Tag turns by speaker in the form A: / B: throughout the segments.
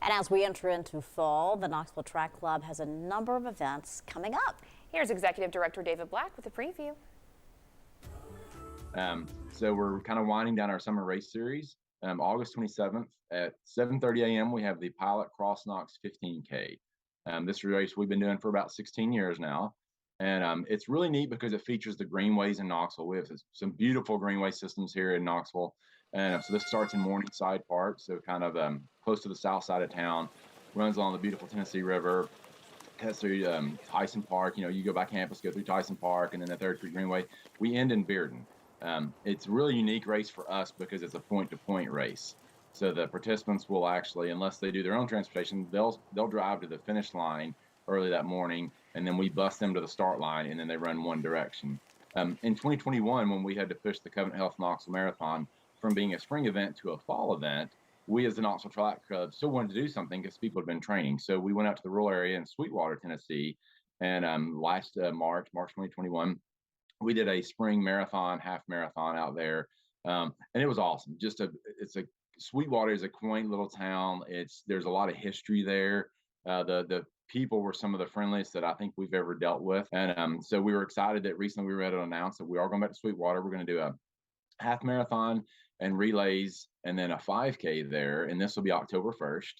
A: And as we enter into fall, the Knoxville Track Club has a number of events coming up.
B: Here's Executive Director David Black with a preview.
C: So we're kind of winding down our summer race series. August 27th at 7:30 a.m. we have the Pilot CrossKnox 15K. This race we've been doing for about 16 years now. And it's really neat because it features the greenways in Knoxville. We have some beautiful greenway systems here in Knoxville. And so this starts in Morningside Park, so kind of close to the south side of town, runs along the beautiful Tennessee River, cuts through Tyson Park. You know, you go by campus, go through Tyson Park, and then the 3rd Street Greenway. We end in Bearden. It's a really unique race for us because it's a point-to-point race. So the participants will actually, unless they do their own transportation, they'll drive to the finish line early that morning, and then we bus them to the start line, and then they run one direction. In 2021, when we had to push the Covenant Health Knoxville Marathon from being a spring event to a fall event, we as the Knoxville Track Club still wanted to do something because people had been training. So we went out to the rural area in Sweetwater, Tennessee, and last March 2021, we did a spring marathon, half marathon out there, and it was awesome. Sweetwater is a quaint little town. There's a lot of history there. The people were some of the friendliest that I think we've ever dealt with, and so we were excited that recently we were able to announce that we are going back to Sweetwater. We're going to do a half marathon and relays, and then a 5K there, and this will be October 1st.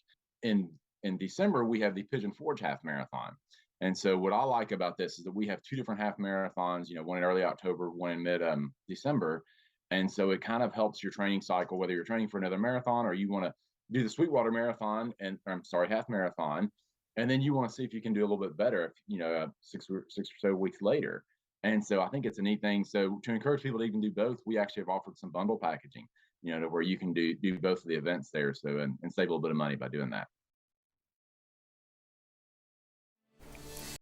C: In December, we have the Pigeon Forge half marathon. And so what I like about this is that we have 2 different half marathons, one in early October, one in mid December. And so it kind of helps your training cycle, whether you're training for another marathon or you want to do the Sweetwater Marathon half marathon. And then you want to see if you can do a little bit better, 6 or so weeks later. And so I think it's a neat thing. So to encourage people to even do both, we actually have offered some bundle packaging, to where you can do both of the events there. So and save a little bit of money by doing that.